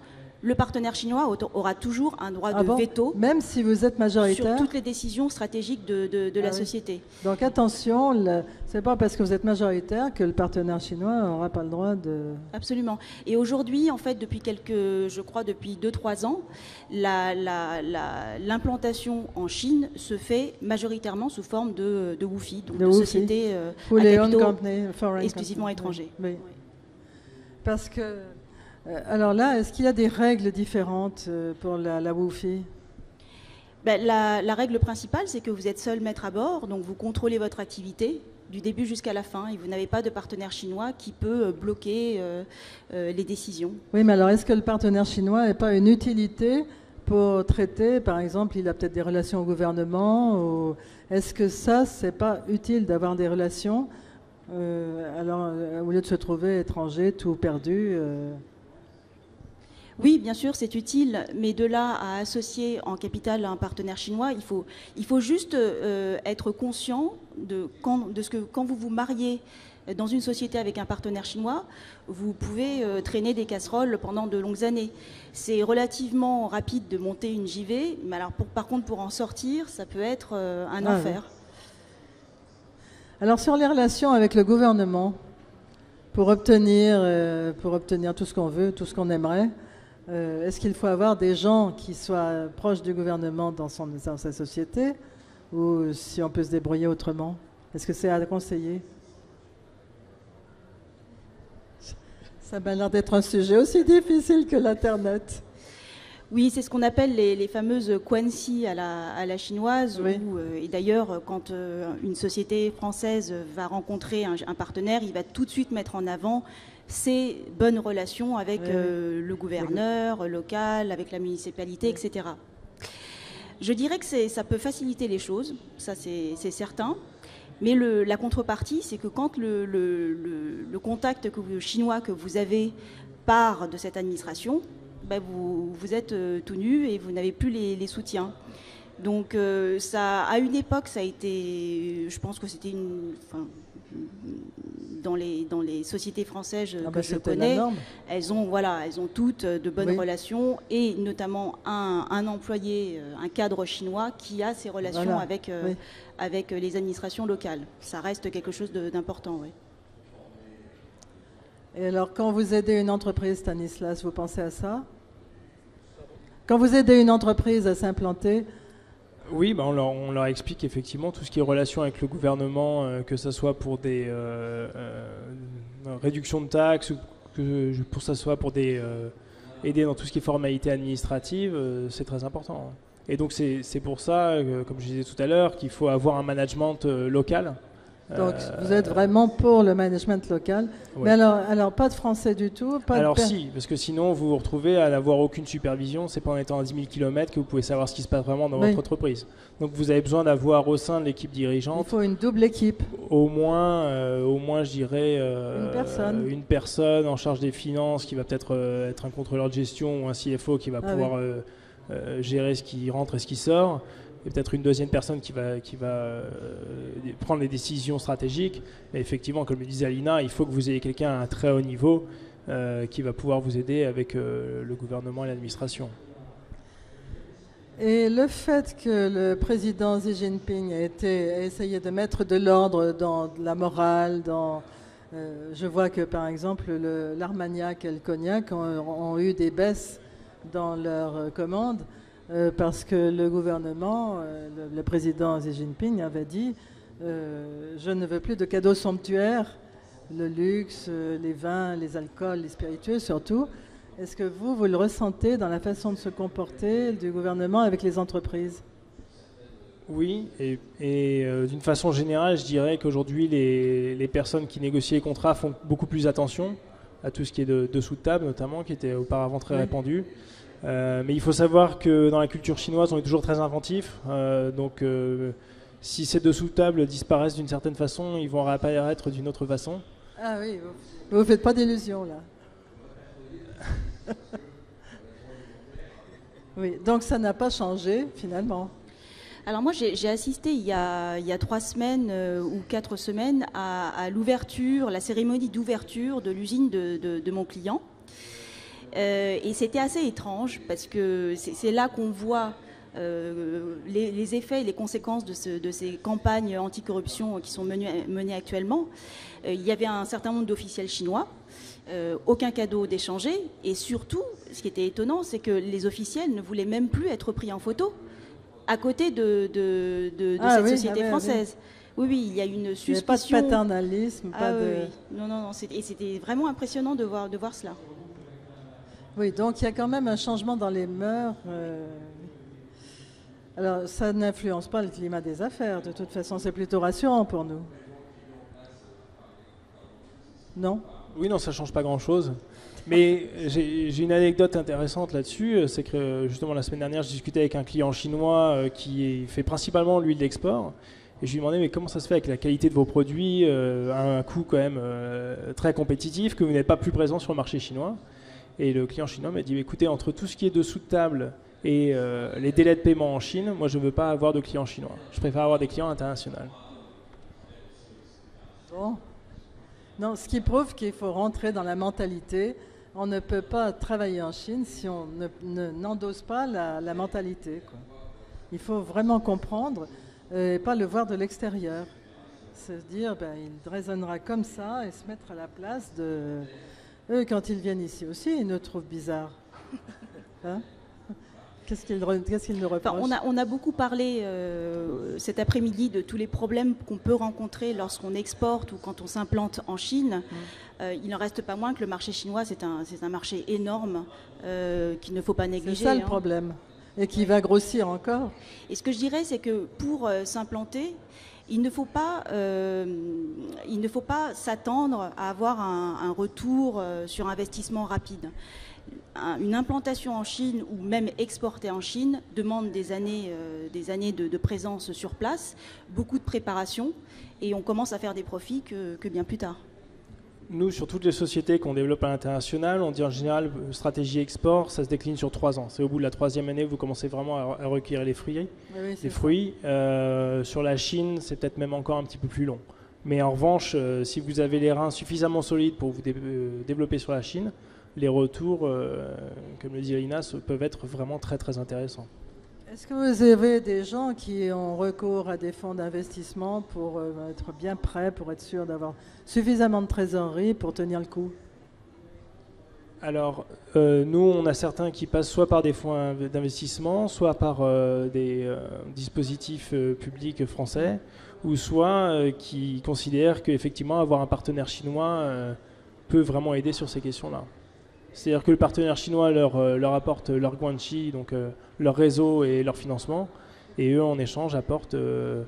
le partenaire chinois aura toujours un droit de veto, même si vous êtes majoritaire, sur toutes les décisions stratégiques de la société. Donc attention, c'est pas parce que vous êtes majoritaire que le partenaire chinois n'aura pas le droit de... Absolument. Et aujourd'hui, en fait, depuis 2-3 ans, l'implantation en Chine se fait majoritairement sous forme de WOFI, donc de sociétés à capitaux exclusivement étrangers. Oui. Parce que... alors là, est-ce qu'il y a des règles différentes pour la WOFI? La règle principale, c'est que vous êtes seul maître à bord, donc vous contrôlez votre activité. du début jusqu'à la fin, et vous n'avez pas de partenaire chinois qui peut bloquer les décisions. Oui, mais alors est-ce que le partenaire chinois n'est pas une utilité pour traiter, par exemple, il a peut-être des relations au gouvernement, ou est-ce que ça, c'est pas utile d'avoir des relations, au lieu de se trouver étranger, tout perdu Oui, bien sûr, c'est utile, mais de là à associer en capital un partenaire chinois, il faut juste être conscient de ce que quand vous vous mariez dans une société avec un partenaire chinois, vous pouvez traîner des casseroles pendant de longues années. C'est relativement rapide de monter une JV, mais alors par contre pour en sortir, ça peut être un enfer. Oui. Alors sur les relations avec le gouvernement, pour obtenir tout ce qu'on veut, tout ce qu'on aimerait, est-ce qu'il faut avoir des gens qui soient proches du gouvernement dans sa société, ou si on peut se débrouiller autrement? Est-ce que c'est à conseiller? Ça m'a l'air d'être un sujet aussi difficile que l'Internet. Oui, c'est ce qu'on appelle les fameuses quanxi à la chinoise. Oui. Et d'ailleurs, quand une société française va rencontrer un partenaire, il va tout de suite mettre en avant ses bonnes relations avec le gouverneur local, avec la municipalité, etc. Je dirais que ça peut faciliter les choses, ça c'est certain. Mais la contrepartie, c'est que quand le contact chinois que vous avez part de cette administration, ben vous êtes tout nu et vous n'avez plus les soutiens. Donc à une époque, ça a été, je pense que c'était dans les sociétés françaises que je connais, elles ont toutes de bonnes relations, et notamment un employé, un cadre chinois qui a ces relations avec les administrations locales. Ça reste quelque chose d'important, oui. Et alors, quand vous aidez une entreprise, Stanislas, vous pensez à ça? Quand vous aidez une entreprise à s'implanter? Oui, on leur explique effectivement tout ce qui est relation avec le gouvernement, que ce soit pour des réductions de taxes, ou que ça soit pour aider dans tout ce qui est formalité administrative, c'est très important. Et donc c'est pour ça, comme je disais tout à l'heure, qu'il faut avoir un management local. Donc vous êtes vraiment pour le management local. Ouais. Mais alors pas de français du tout? Si, parce que sinon vous vous retrouvez à n'avoir aucune supervision. C'est pas en étant à 10 000 km que vous pouvez savoir ce qui se passe vraiment dans votre entreprise. Donc vous avez besoin d'avoir au sein de l'équipe dirigeante... Il faut une double équipe. Au moins je dirais... Une personne en charge des finances qui va peut-être être un contrôleur de gestion, ou un CFO qui va pouvoir gérer ce qui rentre et ce qui sort. Et peut-être une deuxième personne qui va prendre les décisions stratégiques. Mais effectivement, comme le disait Alina, il faut que vous ayez quelqu'un à un très haut niveau qui va pouvoir vous aider avec le gouvernement et l'administration. Et le fait que le président Xi Jinping a essayé de mettre de l'ordre dans la morale, je vois que par exemple l'Armagnac et le Cognac ont eu des baisses dans leurs commandes. Parce que le gouvernement, le président Xi Jinping avait dit je ne veux plus de cadeaux somptuaires, le luxe, les vins, les alcools, les spiritueux surtout. Est-ce que vous le ressentez dans la façon de se comporter du gouvernement avec les entreprises? Oui, et d'une façon générale, je dirais qu'aujourd'hui, les personnes qui négocient les contrats font beaucoup plus attention à tout ce qui est dessous de table, notamment, qui était auparavant très répandu. Mais il faut savoir que dans la culture chinoise, on est toujours très inventif. Donc, si ces dessous de table disparaissent d'une certaine façon, ils vont réapparaître d'une autre façon. Ah oui, vous ne faites pas d'illusions là. Oui, donc ça n'a pas changé finalement. Alors moi, j'ai assisté il y a 3 semaines ou 4 semaines à l'ouverture, la cérémonie d'ouverture de l'usine de mon client. Et c'était assez étrange parce que c'est là qu'on voit les effets et les conséquences de ces campagnes anticorruption qui sont menées actuellement. Il y avait un certain nombre d'officiels chinois, aucun cadeau d'échanger, et surtout, ce qui était étonnant, c'est que les officiels ne voulaient même plus être pris en photo à côté de cette société française. Oui, il y a une suspicion. Il n'y a pas de paternalisme. Oui. Non, et c'était vraiment impressionnant de voir cela. Oui, donc il y a quand même un changement dans les mœurs. Alors, ça n'influence pas le climat des affaires. De toute façon, c'est plutôt rassurant pour nous. Non? Oui, non, ça ne change pas grand-chose. Mais j'ai une anecdote intéressante là-dessus, c'est que justement la semaine dernière, je discutais avec un client chinois qui fait principalement l'huile d'export. Et je lui demandais, mais comment ça se fait avec la qualité de vos produits à un coût quand même très compétitif, que vous n'êtes pas plus présent sur le marché chinois? Et le client chinois m'a dit, écoutez, entre tout ce qui est dessous de table et les délais de paiement en Chine, moi je ne veux pas avoir de clients chinois. Je préfère avoir des clients internationaux. Bon. Non, ce qui prouve qu'il faut rentrer dans la mentalité. On ne peut pas travailler en Chine si on n'endosse pas la mentalité, quoi. Il faut vraiment comprendre et pas le voir de l'extérieur. Se dire, il raisonnera comme ça et se mettre à la place de... Eux, quand ils viennent ici aussi, ils nous trouvent bizarres. Hein? Qu'est-ce qu'ils nous reprochent? On a beaucoup parlé cet après-midi de tous les problèmes qu'on peut rencontrer lorsqu'on exporte ou quand on s'implante en Chine. Il n'en reste pas moins que le marché chinois, c'est un marché énorme qu'il ne faut pas négliger. C'est ça le problème, et qui va grossir encore. Et ce que je dirais, c'est que pour s'implanter, il ne faut pas s'attendre à avoir un retour sur investissement rapide. Une implantation en Chine ou même exporter en Chine demande des années de présence sur place, beaucoup de préparation, et on commence à faire des profits que bien plus tard. Nous, sur toutes les sociétés qu'on développe à l'international, on dit en général stratégie export, ça se décline sur 3 ans. C'est au bout de la 3e année que vous commencez vraiment à recueillir les fruits. Sur la Chine, c'est peut-être même encore un petit peu plus long. Mais en revanche, si vous avez les reins suffisamment solides pour vous développer sur la Chine, les retours, comme le dit Linas, peuvent être vraiment très très intéressants. Est-ce que vous avez des gens qui ont recours à des fonds d'investissement pour être bien prêts, pour être sûr d'avoir suffisamment de trésorerie pour tenir le coup? Alors, nous, on a certains qui passent soit par des fonds d'investissement, soit par des dispositifs publics français, ou soit qui considèrent qu'effectivement avoir un partenaire chinois peut vraiment aider sur ces questions-là. C'est-à-dire que le partenaire chinois leur apporte leur guanxi, donc leur réseau et leur financement, et eux en échange apportent leur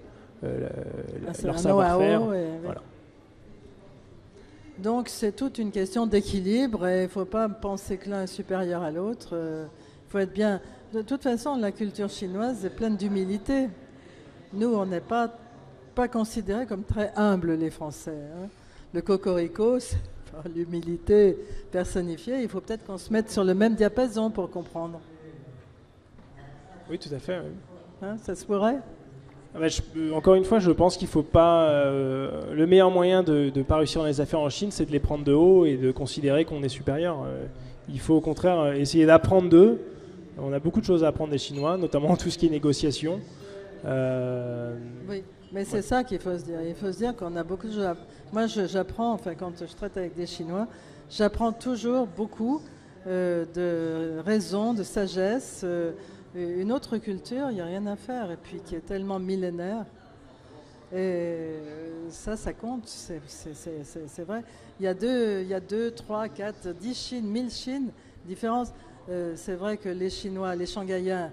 savoir-faire. Voilà. Donc c'est toute une question d'équilibre et il ne faut pas penser que l'un est supérieur à l'autre. Il faut être bien. De toute façon, la culture chinoise est pleine d'humilité. Nous, on n'est pas considérés comme très humbles, les Français. Hein. Le cocorico, c'est l'humilité personnifiée. Il faut peut-être qu'on se mette sur le même diapason pour comprendre. Oui, tout à fait. Oui. Hein, ça se pourrait ? Encore une fois, je pense qu'il ne faut pas... le meilleur moyen de ne pas réussir dans les affaires en Chine, c'est de les prendre de haut et de considérer qu'on est supérieur. Il faut au contraire essayer d'apprendre d'eux. On a beaucoup de choses à apprendre des Chinois, notamment tout ce qui est négociation. Oui, mais c'est ça qu'il faut se dire. Il faut se dire qu'on a beaucoup de choses à... Moi, j'apprends, enfin, quand je traite avec des Chinois, j'apprends toujours beaucoup de raison, de sagesse. Une autre culture, il n'y a rien à faire, et puis qui est tellement millénaire. Et ça compte, c'est vrai. Il y a 2, 3, 4, 10 Chines, 1000 Chines, différence. C'est vrai que les Chinois, les Shanghaïens,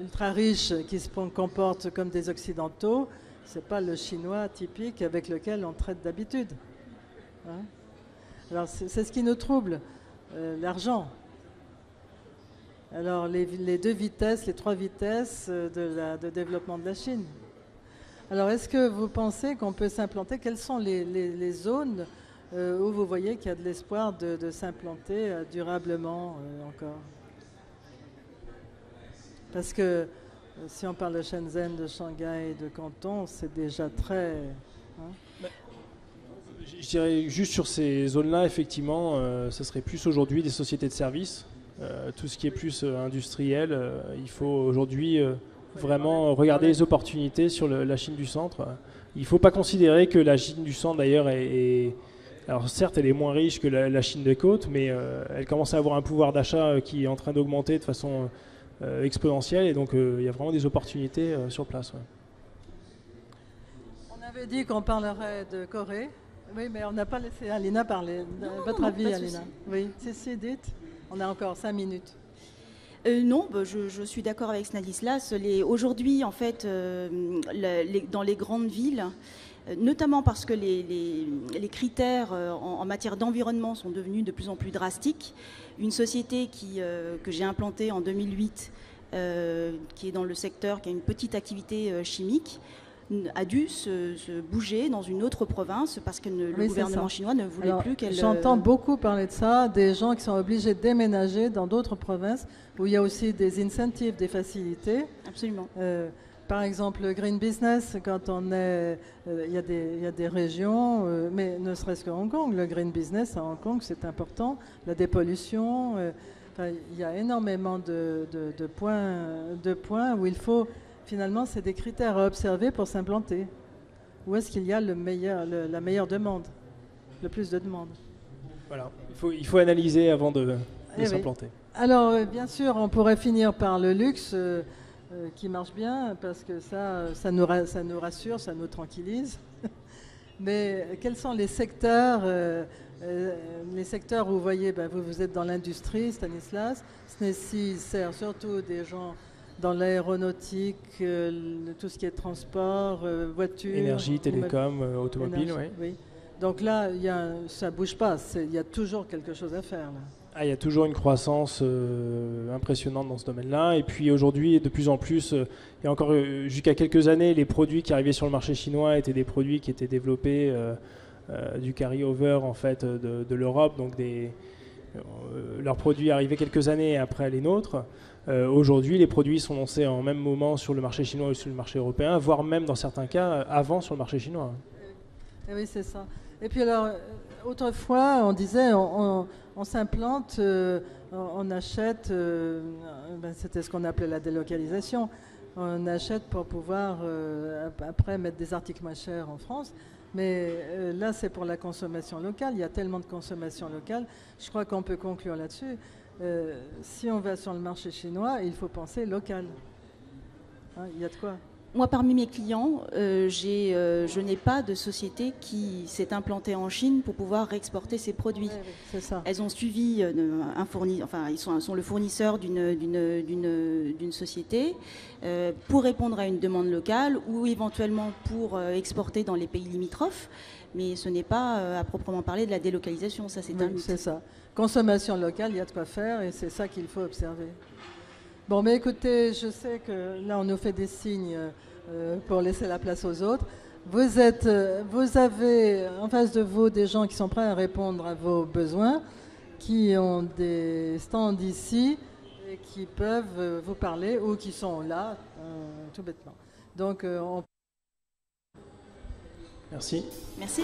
ultra riches, qui se comportent comme des Occidentaux, ce n'est pas le Chinois typique avec lequel on traite d'habitude. Hein? Alors c'est ce qui nous trouble, l'argent. Alors les 2 vitesses, les 3 vitesses de développement de la Chine. Alors est-ce que vous pensez qu'on peut s'implanter? Quelles sont les zones où vous voyez qu'il y a de l'espoir de s'implanter durablement encore? Parce que si on parle de Shenzhen, de Shanghai, de Canton, c'est déjà très... Hein? Je dirais juste sur ces zones-là, effectivement, ce serait plus aujourd'hui des sociétés de services. Tout ce qui est plus industriel, il faut aujourd'hui vraiment regarder les opportunités sur la Chine du centre. Il ne faut pas considérer que la Chine du centre, d'ailleurs, alors certes, elle est moins riche que la Chine des côtes, mais elle commence à avoir un pouvoir d'achat qui est en train d'augmenter de façon exponentielle, et donc il y a vraiment des opportunités sur place. Ouais. On avait dit qu'on parlerait de Corée. Oui, mais on n'a pas laissé Alina parler. Votre avis, Alina? Oui, c'est dites. On a encore 5 minutes. Non, je suis d'accord avec Stanislas. Aujourd'hui, en fait, dans les grandes villes, notamment parce que les critères en matière d'environnement sont devenus de plus en plus drastiques. Une société que j'ai implantée en 2008, qui est dans le secteur, qui a une petite activité chimique, a dû se bouger dans une autre province parce que le gouvernement chinois ne voulait plus qu'elle... J'entends beaucoup parler de ça, des gens qui sont obligés de déménager dans d'autres provinces où il y a aussi des incentives, des facilités. Absolument. Par exemple, le green business, quand on est... Il y a des régions, mais ne serait-ce que Hong Kong, le green business à Hong Kong, c'est important. La dépollution, il y a énormément de points où il faut... Finalement, c'est des critères à observer pour s'implanter. Où est-ce qu'il y a la meilleure demande, le plus de demande? Voilà, il faut analyser avant de s'implanter. Oui. Alors, bien sûr, on pourrait finir par le luxe qui marche bien, parce que ça nous rassure, ça nous tranquillise. Mais quels sont les secteurs où vous voyez, vous êtes dans l'industrie, Stanislas, SNESI sert surtout des gens dans l'aéronautique, tout ce qui est transport, voiture... Énergie, télécom, automobile, oui. Donc là, ça ne bouge pas, il y a toujours quelque chose à faire. Là. Il y a toujours une croissance impressionnante dans ce domaine-là. Et puis aujourd'hui, de plus en plus, il y a encore jusqu'à quelques années, les produits qui arrivaient sur le marché chinois étaient des produits qui étaient développés du carry-over en fait, de l'Europe. Donc leurs produits arrivaient quelques années après les nôtres. Aujourd'hui, les produits sont lancés en même moment sur le marché chinois ou sur le marché européen, voire même dans certains cas avant sur le marché chinois. Et oui, c'est ça. Et puis alors, autrefois, on disait, on s'implante, on achète, c'était ce qu'on appelait la délocalisation, on achète pour pouvoir après mettre des articles moins chers en France. Mais là, c'est pour la consommation locale. Il y a tellement de consommation locale. Je crois qu'on peut conclure là-dessus. Si on va sur le marché chinois, il faut penser local. Il y a de quoi. Moi, parmi mes clients, je n'ai pas de société qui s'est implantée en Chine pour pouvoir exporter ses produits. Oui, c'est ça. Elles ont suivi ils sont le fournisseur d'une société pour répondre à une demande locale ou éventuellement pour exporter dans les pays limitrophes. Mais ce n'est pas à proprement parler de la délocalisation, ça c'est un mythe. C'est ça. Consommation locale, il y a de quoi faire et c'est ça qu'il faut observer. Bon, mais écoutez, je sais que là, on nous fait des signes pour laisser la place aux autres. Vous avez en face de vous des gens qui sont prêts à répondre à vos besoins, qui ont des stands ici et qui peuvent vous parler ou qui sont là, tout bêtement. Donc, Merci. Merci.